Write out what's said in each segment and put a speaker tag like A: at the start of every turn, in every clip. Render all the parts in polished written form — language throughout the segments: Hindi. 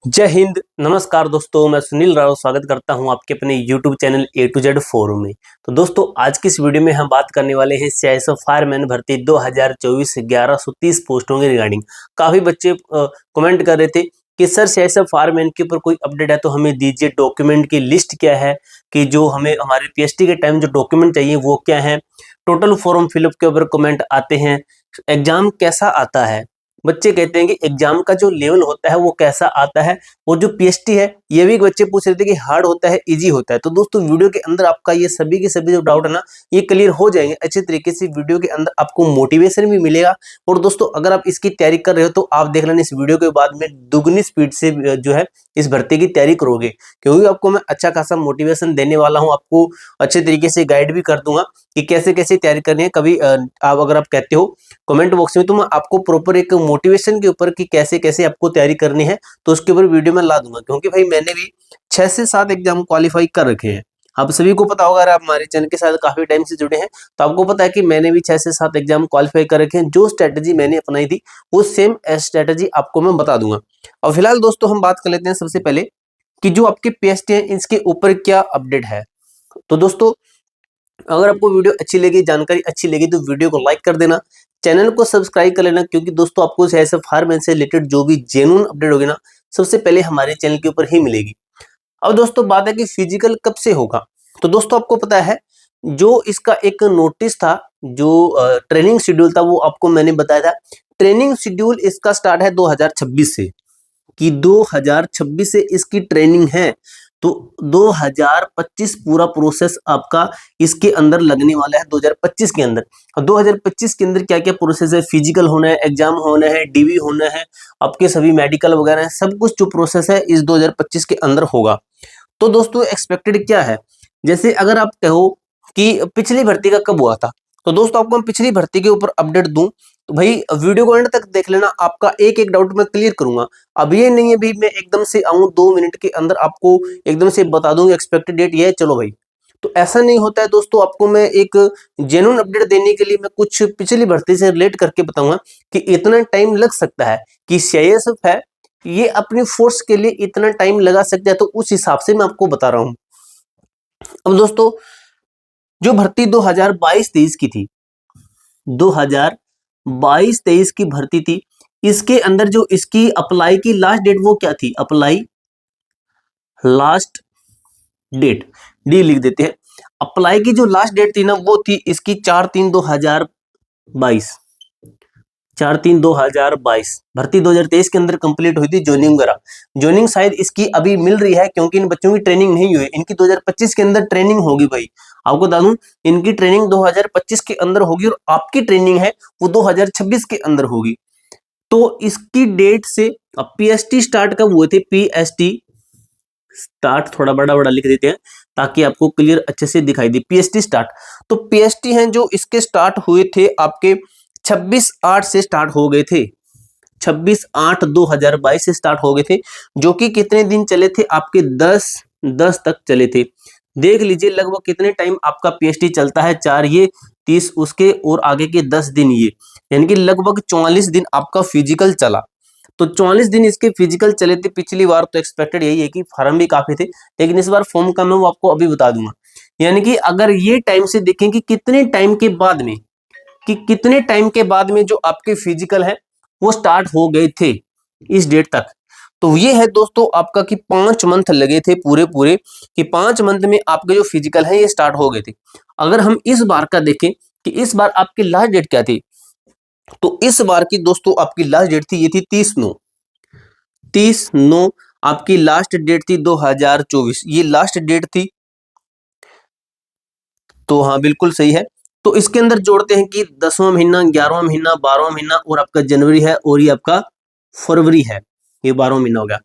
A: जय हिंद। नमस्कार दोस्तों, मैं सुनील राव स्वागत करता हूं आपके अपने YouTube channel A to Z forum में। तो दोस्तों, आज की इस वीडियो में हम बात करने वाले हैं सीआईएसएफ फायरमैन भर्ती 2024 1130 पोस्टों के रिगार्डिंग। काफी बच्चे कमेंट कर रहे थे कि सर सीआईएसएफ फायरमैन के ऊपर कोई अपडेट है तो हमें दीजिए, डॉक्यूमेंट की लिस्ट क्या है, कि जो हमें हमारे पीएचडी के टाइम जो डॉक्यूमेंट चाहिए वो क्या है। टोटल फॉर्म फिलअप के ऊपर कमेंट आते हैं। एग्जाम कैसा आता है, बच्चे कहते हैं कि एग्जाम का जो लेवल होता है वो कैसा आता है। और जो पीएचडी है ये भी बच्चे पूछ रहे थे कि हार्ड होता है, इजी होता है। तो दोस्तों, वीडियो के अंदर आपका ये सभी के सभी जो डाउट है ना, ये क्लियर हो जाएंगे अच्छे तरीके से। वीडियो के अंदर आपको मोटिवेशन भी मिलेगा। और दोस्तों, अगर आप इसकी तैयारी कर रहे हो तो आप देख लेना, इस वीडियो के बाद में दुगनी स्पीड से जो है इस भर्ती की तैयारी करोगे, क्योंकि आपको मैं अच्छा खासा मोटिवेशन देने वाला हूँ। आपको अच्छे तरीके से गाइड भी कर दूंगा कि कैसे कैसे तैयारी करनी है। कभी आप अगर आप कहते हो कमेंट बॉक्स में, तो मैं आपको प्रॉपर एक मोटिवेशन के ऊपर कि कैसे कैसे आपको तैयारी करनी है तो उसके ऊपर वीडियो में ला दूंगा। क्योंकि भाई मैंने भी 6 से 7 एग्जाम क्वालिफाई कर रखे हैं। आप सभी को पता होगा, अगर आप हमारे चैनल के साथ काफी टाइम से जुड़े हैं तो आपको पता है कि मैंने भी 6 से 7 एग्जाम क्वालिफाई कर रखे हैं। जो स्ट्रेटजी मैंने अपनाई थी वो सेम स्ट्रेटजी आपको मैं बता दूंगा। और फिलहाल दोस्तों, हम बात कर लेते हैं सबसे पहले कि जो आपके पीएचडी है इसके ऊपर क्या अपडेट है। तो दोस्तों, अगर आपको वीडियो अच्छी लगी, जानकारी अच्छी लगी, तो वीडियो को लाइक कर देना, चैनल को सब्सक्राइब कर लेना। क्योंकि दोस्तों, आपको ऐसे फार्म से रिलेटेड जो भी जेन्युइन अपडेट होगी ना, सबसे पहले हमारे चैनल के ऊपर ही मिलेगी। अब दोस्तों, बात है कि फिजिकल कब से होगा। तो दोस्तों, आपको पता है जो इसका एक नोटिस था, जो ट्रेनिंग शेड्यूल था, वो आपको मैंने बताया था। ट्रेनिंग शेड्यूल इसका स्टार्ट है 2026 से, कि 2026 से इसकी ट्रेनिंग है। तो 2025 पूरा प्रोसेस आपका इसके अंदर लगने वाला है। 2025 के अंदर, और 2025 के अंदर क्या क्या प्रोसेस है, फिजिकल होना है, एग्जाम होना है, डीवी होना है, आपके सभी मेडिकल वगैरह है, सब कुछ जो प्रोसेस है इस 2025 के अंदर होगा। तो दोस्तों, एक्सपेक्टेड क्या है, जैसे अगर आप कहो कि पिछली भर्ती का कब हुआ था, तो दोस्तों आपको मैं पिछली भर्ती के ऊपर अपडेट दूं तो भाई वीडियो को एंड तक देख लेना, आपका एक एक डाउट मैं क्लियर करूंगा। अब ये नहीं है भाई मैं एकदम से आऊं 2 मिनट के अंदर आपको एकदम से बता दूंगा एक्सपेक्टेड डेट ये है, चलो भाई। तो ऐसा नहीं होता है दोस्तों। आपको मैं एक जेन्युइन अपडेट देने के लिए मैं कुछ पिछली भर्ती से रिलेट करके बताऊंगा कि इतना टाइम लग सकता है, कि सीआईएसएफ है ये अपनी फोर्स के लिए इतना टाइम लगा सकता है। तो उस हिसाब से मैं आपको बता रहा हूं। अब दोस्तों, जो भर्ती 2022-23 की थी, 2022-23 की भर्ती थी, इसके अंदर जो इसकी अप्लाई की लास्ट डेट वो क्या थी, अप्लाई लास्ट डेट, डी लिख देते हैं। अप्लाई की जो लास्ट डेट थी ना, वो थी इसकी 4/3/2022, 4/3/2022। भर्ती 2023 के अंदर कंप्लीट हुई थी, ज्वाइनिंग वगैरह। ज्वाइनिंग शायद इसकी अभी मिल रही है, क्योंकि इन बच्चों की ट्रेनिंग नहीं हुई, इनकी 2025 के अंदर ट्रेनिंग होगी भाई। आपको बता दूं, इनकी ट्रेनिंग 2025 के अंदर होगी और आपकी ट्रेनिंग है वो 2026 के अंदर होगी। तो इसकी डेट से अब पीएसटी स्टार्ट कब हुए थे, पीएसटी स्टार्ट थोड़ा बड़ा बड़ा लिख देते हैं ताकि आपको क्लियर अच्छे से दिखाई दे। पीएसटी स्टार्ट, तो पीएसटी हैं जो इसके स्टार्ट हुए थे आपके 26/8 से स्टार्ट हो गए थे, 26/8/2022 से स्टार्ट हो गए थे, जो कि कितने दिन चले थे आपके 10/10 तक चले थे। देख लीजिए लगभग कितने टाइम आपका पीएचडी चलता है, 4 ये 30 उसके और आगे के 10 दिन ये, यानी कि लगभग 44 दिन आपका फिजिकल चला। तो 44 दिन इसके फिजिकल चले थे पिछली बार। तो एक्सपेक्टेड यही है कि फॉर्म भी काफी थे, लेकिन इस बार फॉर्म का मैं वो आपको अभी बता दूंगा। यानी कि अगर ये टाइम से देखें कि कितने टाइम के बाद में, कि कितने टाइम के बाद में जो आपके फिजिकल है वो स्टार्ट हो गए थे इस डेट तक। तो ये है दोस्तों आपका कि 5 मंथ लगे थे पूरे पूरे, कि 5 मंथ में आपके जो फिजिकल है ये स्टार्ट हो गए थे। अगर हम इस बार का देखें कि इस बार आपकी लास्ट डेट क्या थी, तो इस बार की दोस्तों आपकी लास्ट डेट थी, ये थी 30/9, 30/9 आपकी लास्ट डेट थी 2024, ये लास्ट डेट थी। तो हाँ बिल्कुल सही है। तो इसके अंदर जोड़ते हैं कि 10वां महीना, 11वां महीना, 12वां महीना और आपका जनवरी है और ये आपका फरवरी है, ये 12वां महीना हो गया।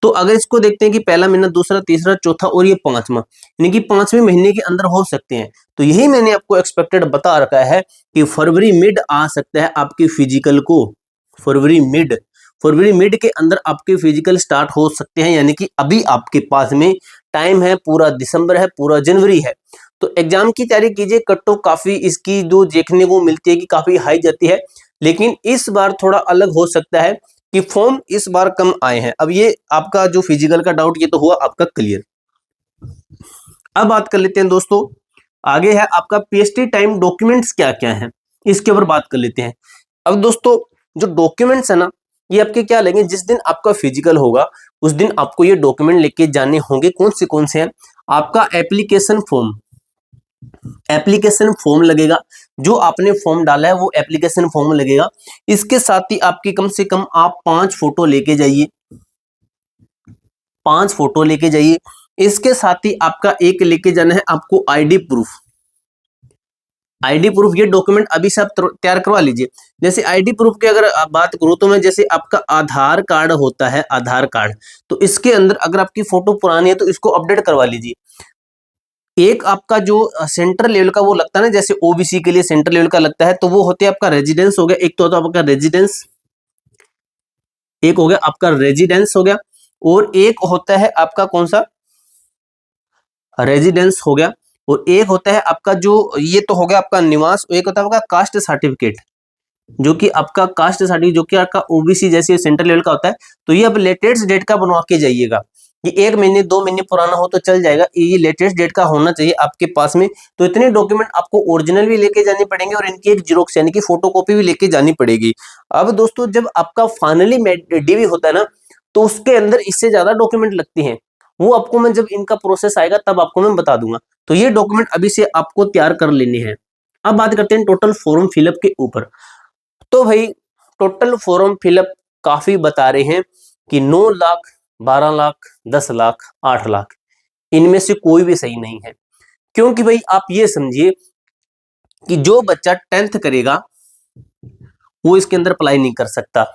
A: तो अगर इसको देखते हैं कि पहला महीना, दूसरा, तीसरा, चौथा और ये 5वां, यानी कि 5वें महीने के अंदर हो सकते हैं। तो यही मैंने आपको एक्सपेक्टेड बता रखा है कि फरवरी मिड आ सकता है आपके फिजिकल को, फरवरी मिड, फरवरी मिड के अंदर आपके फिजिकल स्टार्ट हो सकते हैं। यानी कि अभी आपके पास में टाइम है, पूरा दिसंबर है, पूरा जनवरी है। तो एग्जाम की तैयारी कीजिए। कट ऑफ काफी इसकी जो देखने को मिलती है कि काफी हाई जाती है, लेकिन इस बार थोड़ा अलग हो सकता है कि फॉर्म इस बार कम आए हैं। अब ये आपका जो फिजिकल का डाउट ये तो हुआ आपका क्लियर। अब बात कर लेते हैं दोस्तों, आगे है आपका पीएसटी टाइम डॉक्यूमेंट्स क्या क्या हैं, इसके ऊपर बात कर लेते हैं। अब दोस्तों जो डॉक्यूमेंट्स है ना, ये आपके क्या लगेंगे, जिस दिन आपका फिजिकल होगा उस दिन आपको ये डॉक्यूमेंट लेके जाने होंगे। कौन से हैं, आपका एप्लीकेशन फॉर्म लगेगा, जो आपने फॉर्म डाला है वो एप्लीकेशन फॉर्म लगेगा। इसके साथ ही आपकी कम से कम आप 5 फोटो लेके जाइए, 5 फोटो लेके जाइए। इसके साथ ही आपका एक लेके जाना है आपको आईडी प्रूफ। आईडी प्रूफ ये डॉक्यूमेंट अभी से आप तैयार करवा लीजिए। जैसे आईडी प्रूफ की अगर आप बात करूं तो मैं, जैसे आपका आधार कार्ड होता है, आधार कार्ड, तो इसके अंदर अगर आपकी फोटो पुरानी है तो इसको अपडेट करवा लीजिए। एक आपका जो सेंट्रल लेवल का वो लगता है ना, जैसे ओबीसी के लिए सेंट्रल लेवल का लगता है, तो वो होते हैं आपका रेजिडेंस हो गया, एक तो आपका रेजिडेंस, एक हो गया आपका रेजिडेंस हो गया, और एक होता है आपका कौन सा, रेजिडेंस हो गया, और एक होता है आपका जो, ये तो हो गया आपका निवास, एक होता है आपका कास्ट सर्टिफिकेट, जो कि आपका कास्ट सर्टिफिकेट जो कि आपका ओबीसी जैसे सेंट्रल लेवल का होता है। तो ये अब लेटेस्ट डेट का बनवा के जाइएगा। ये 1 महीने 2 महीने पुराना हो तो चल जाएगा, ये लेटेस्ट डेट का होना चाहिए आपके पास में। तो इतने डॉक्यूमेंट आपको ओरिजिनल भी लेके जाने पड़ेंगे और इनकी एक जीरोक्स यानी कि फोटोकॉपी भी लेके जानी पड़ेगी। अब दोस्तों जब आपका फाइनली डीवी होता है ना, तो उसके अंदर इससे ज्यादा डॉक्यूमेंट लगती हैं, वो आपको मैं जब इनका प्रोसेस आएगा तब आपको मैं बता दूंगा। तो ये डॉक्यूमेंट अभी से आपको तैयार कर लेने हैं। अब बात करते हैं टोटल फॉर्म फिलअप के ऊपर। तो भाई टोटल फॉर्म फिलअप काफी बता रहे हैं कि 9 लाख, 12 लाख, 10 लाख, 8 लाख, इनमें से कोई भी सही नहीं है। क्योंकि भाई आप ये समझिए कि जो बच्चा 10th करेगा वो इसके अंदर अप्लाई नहीं कर सकता,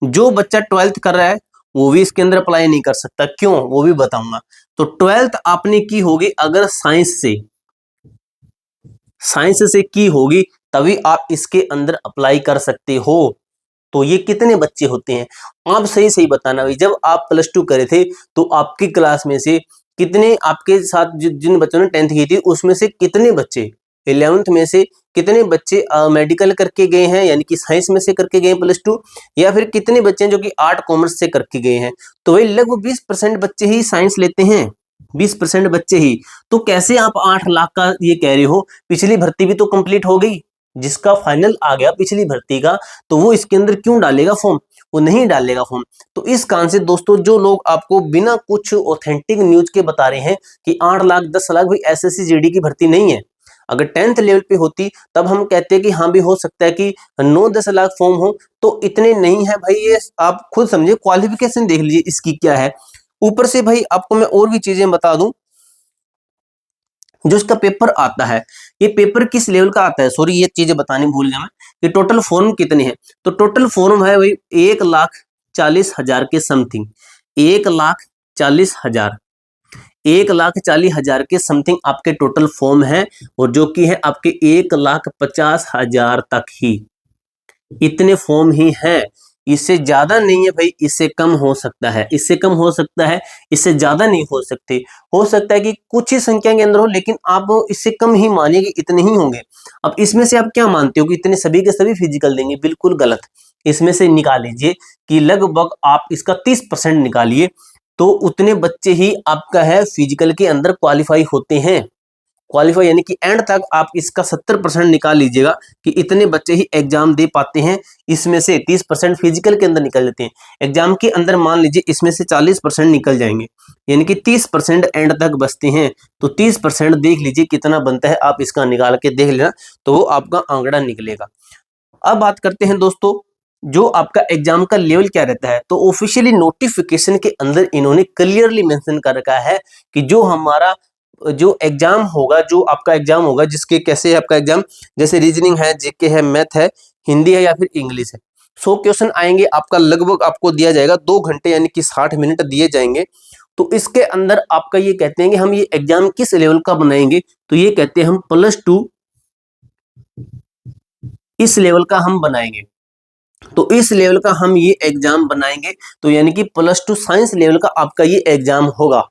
A: जो बच्चा 12th कर रहा है वो भी इसके अंदर अप्लाई नहीं कर सकता। क्यों, वो भी बताऊंगा। तो 12th आपने की होगी अगर साइंस से की होगी, तभी आप इसके अंदर अप्लाई कर सकते हो। तो ये कितने बच्चे होते हैं, आप सही सही बताना भाई। जब आप +2 करे थे तो आपकी क्लास में से कितने, आपके साथ जिन बच्चों ने 10th की थी उसमें से कितने बच्चे 11th में से कितने बच्चे मेडिकल करके गए हैं, यानी कि साइंस में से करके गए हैं +2, या फिर कितने बच्चे हैं जो कि आर्ट कॉमर्स से करके गए हैं। तो वही लगभग 20% बच्चे ही साइंस लेते हैं, 20% बच्चे ही। तो कैसे आप 8 लाख का ये कह रहे हो, पिछली भर्ती भी तो कंप्लीट हो गई, जिसका फाइनल आ गया पिछली भर्ती का, तो वो इसके अंदर क्यों डालेगा फॉर्म, वो नहीं डालेगा फॉर्म। तो इस कारण से दोस्तों जो लोग आपको बिना कुछ ऑथेंटिक न्यूज के बता रहे हैं कि 8 लाख 10 लाख, भाई एसएससी जीडी की भर्ती नहीं है। अगर 10th लेवल पे होती तब हम कहते हैं कि हाँ भी हो सकता है कि 9-10 लाख फॉर्म हो, तो इतने नहीं है भाई। ये आप खुद समझिए, क्वालिफिकेशन देख लीजिए इसकी क्या है। ऊपर से भाई आपको मैं और भी चीजें बता दूं, जो इसका पेपर आता है, ये पेपर किस लेवल का आता है, सॉरी ये चीजें बतानी भूल गया मैं। ये टोटल फॉर्म कितने हैं, तो टोटल फॉर्म है भाई 1,40,000 के समथिंग, 1,40,000, 1,40,000 के समथिंग आपके टोटल फॉर्म है, और जो कि है आपके 1,50,000 तक ही, इतने फॉर्म ही हैं। इससे ज्यादा नहीं है भाई, इससे कम हो सकता है, इससे कम हो सकता है, इससे ज्यादा नहीं हो सकते। हो सकता है कि कुछ ही संख्या के अंदर हो, लेकिन आप इससे कम ही मानिए कि इतने ही होंगे। अब इसमें से आप क्या मानते हो कि इतने सभी के सभी फिजिकल देंगे, बिल्कुल गलत। इसमें से निकाल लीजिए कि लगभग आप इसका 30% निकालिए, तो उतने बच्चे ही आपका है फिजिकल के अंदर क्वालिफाई होते हैं। क्वालिफाई यानी कि एंड तक आप इसका 70% निकाल लीजिएगा कि इतने बच्चे ही एग्जाम दे पाते हैं। इसमें से 30% फिजिकल के अंदर निकल जाते हैं, एग्जाम के अंदर मान लीजिए इसमें से 40% निकल जाएंगे, यानी कि 30% एंड तक बचते हैं। तो 30% देख लीजिए कितना बनता है, आप इसका निकाल के देख लेना, तो वो आपका आंकड़ा निकलेगा। अब बात करते हैं दोस्तों, जो आपका एग्जाम का लेवल क्या रहता है, तो ऑफिशियली नोटिफिकेशन के अंदर इन्होंने क्लियरली मेंशन कर रखा है कि जो हमारा जो एग्जाम होगा, जो आपका एग्जाम होगा, जिसके कैसे है आपका एग्जाम, जैसे रीजनिंग है, जीके है, मैथ है, हिंदी है या फिर इंग्लिश है, 100 क्वेश्चन आएंगे आपका, लगभग आपको दिया जाएगा 2 घंटे यानी कि 60 मिनट दिए जाएंगे। तो इसके अंदर आपका ये कहते हैं कि हम ये एग्जाम किस लेवल का बनाएंगे, तो ये कहते हैं हम +2 इस लेवल का हम बनाएंगे। तो इस लेवल का हम ये एग्जाम बनाएंगे, तो यानी कि +2 साइंस लेवल का आपका ये एग्जाम होगा।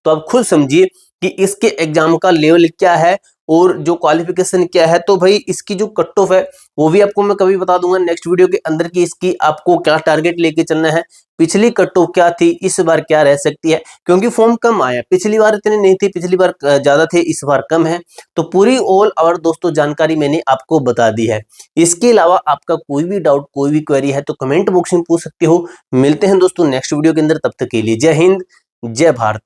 A: तो आप खुद समझिए कि इसके एग्जाम का लेवल क्या है, और जो क्वालिफिकेशन क्या है, तो भाई इसकी जो कट ऑफ है वो भी आपको मैं कभी बता दूंगा नेक्स्ट वीडियो के अंदर की इसकी आपको क्या टारगेट लेके चलना है, पिछली कट ऑफ क्या थी, इस बार क्या रह सकती है, क्योंकि फॉर्म कम आया, पिछली बार इतने नहीं थे, पिछली बार ज्यादा थे, इस बार कम है। तो पूरी ऑल ओवर दोस्तों जानकारी मैंने आपको बता दी है। इसके अलावा आपका कोई भी डाउट, कोई भी क्वेरी है तो कमेंट बॉक्स में पूछ सकते हो। मिलते हैं दोस्तों नेक्स्ट वीडियो के अंदर, तब तक के लिए जय हिंद, जय भारत।